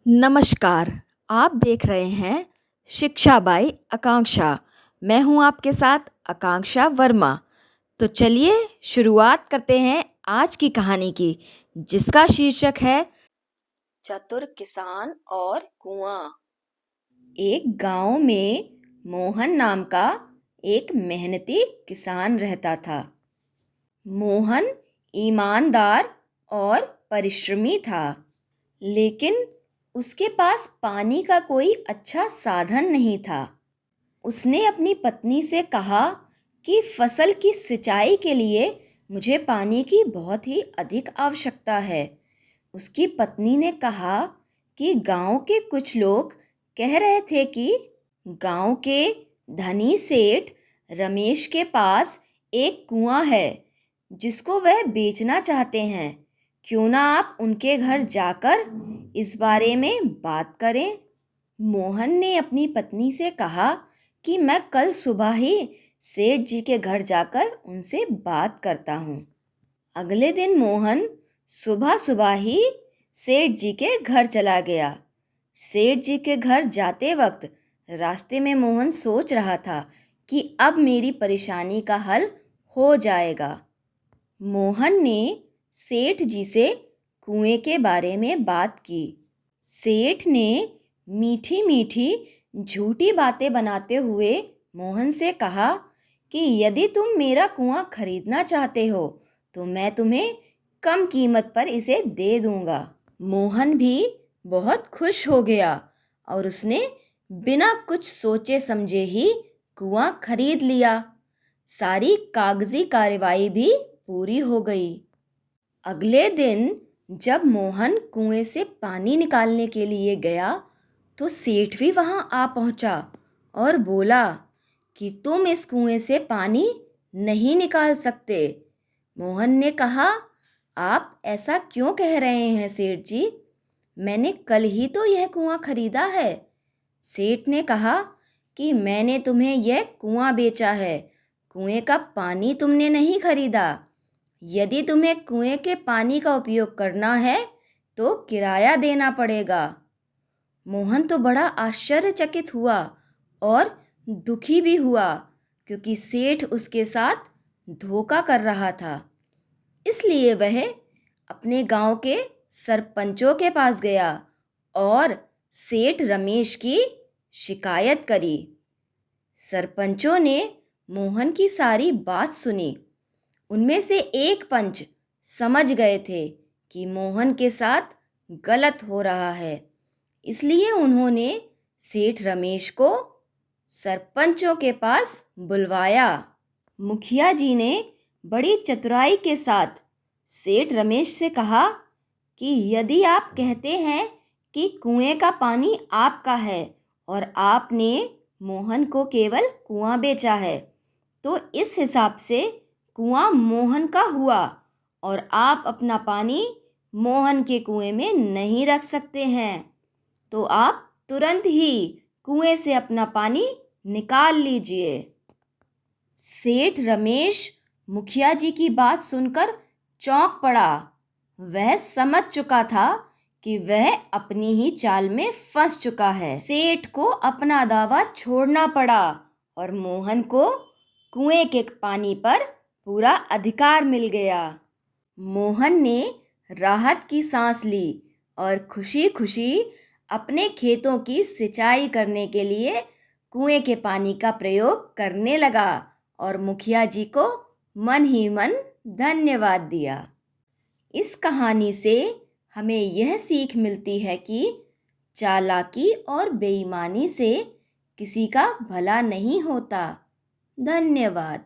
नमस्कार, आप देख रहे हैं शिक्षा बाई आकांक्षा। मैं हूं आपके साथ आकांक्षा वर्मा। तो चलिए शुरुआत करते हैं आज की कहानी की, जिसका शीर्षक है चतुर किसान और कुआं। एक गांव में मोहन नाम का एक मेहनती किसान रहता था। मोहन ईमानदार और परिश्रमी था, लेकिन उसके पास पानी का कोई अच्छा साधन नहीं था। उसने अपनी पत्नी से कहा कि फसल की सिंचाई के लिए मुझे पानी की बहुत ही अधिक आवश्यकता है। उसकी पत्नी ने कहा कि गांव के कुछ लोग कह रहे थे कि गांव के धनी सेठ रमेश के पास एक कुआं है जिसको वह बेचना चाहते हैं। क्यों ना आप उनके घर जाकर इस बारे में बात करें। मोहन ने अपनी पत्नी से कहा कि मैं कल सुबह ही सेठ जी के घर जाकर उनसे बात करता हूँ। अगले दिन मोहन सुबह सुबह ही सेठ जी के घर चला गया। सेठ जी के घर जाते वक्त रास्ते में मोहन सोच रहा था कि अब मेरी परेशानी का हल हो जाएगा। मोहन ने सेठ जी से कुएं के बारे में बात की। सेठ ने मीठी मीठी झूठी बातें बनाते हुए मोहन से कहा कि यदि तुम मेरा कुआं खरीदना चाहते हो तो मैं तुम्हें कम कीमत पर इसे दे दूंगा। मोहन भी बहुत खुश हो गया और उसने बिना कुछ सोचे समझे ही कुआं खरीद लिया। सारी कागजी कार्रवाई भी पूरी हो गई। अगले दिन जब मोहन कुएं से पानी निकालने के लिए गया तो सेठ भी वहां आ पहुंचा और बोला कि तुम इस कुएं से पानी नहीं निकाल सकते। मोहन ने कहा, आप ऐसा क्यों कह रहे हैं सेठ जी? मैंने कल ही तो यह कुआं खरीदा है। सेठ ने कहा कि मैंने तुम्हें यह कुआं बेचा है, कुएं का पानी तुमने नहीं खरीदा। यदि तुम्हें कुएं के पानी का उपयोग करना है तो किराया देना पड़ेगा। मोहन तो बड़ा आश्चर्यचकित हुआ और दुखी भी हुआ, क्योंकि सेठ उसके साथ धोखा कर रहा था। इसलिए वह अपने गांव के सरपंचों के पास गया और सेठ रमेश की शिकायत करी। सरपंचों ने मोहन की सारी बात सुनी। उनमें से एक पंच समझ गए थे कि मोहन के साथ गलत हो रहा है। इसलिए उन्होंने सेठ रमेश को सरपंचों के पास बुलवाया। मुखिया जी ने बड़ी चतुराई के साथ सेठ रमेश से कहा कि यदि आप कहते हैं कि कुएं का पानी आपका है और आपने मोहन को केवल कुआं बेचा है, तो इस हिसाब से कुआं मोहन का हुआ और आप अपना पानी मोहन के कुएं में नहीं रख सकते हैं। तो आप तुरंत ही कुएं से अपना पानी निकाल लीजिए। सेठ रमेश मुखिया जी की बात सुनकर चौंक पड़ा। वह समझ चुका था कि वह अपनी ही चाल में फंस चुका है। सेठ को अपना दावा छोड़ना पड़ा और मोहन को कुएं के पानी पर पूरा अधिकार मिल गया। मोहन ने राहत की सांस ली और खुशी खुशी अपने खेतों की सिंचाई करने के लिए कुएं के पानी का प्रयोग करने लगा और मुखिया जी को मन ही मन धन्यवाद दिया। इस कहानी से हमें यह सीख मिलती है कि चालाकी और बेईमानी से किसी का भला नहीं होता। धन्यवाद।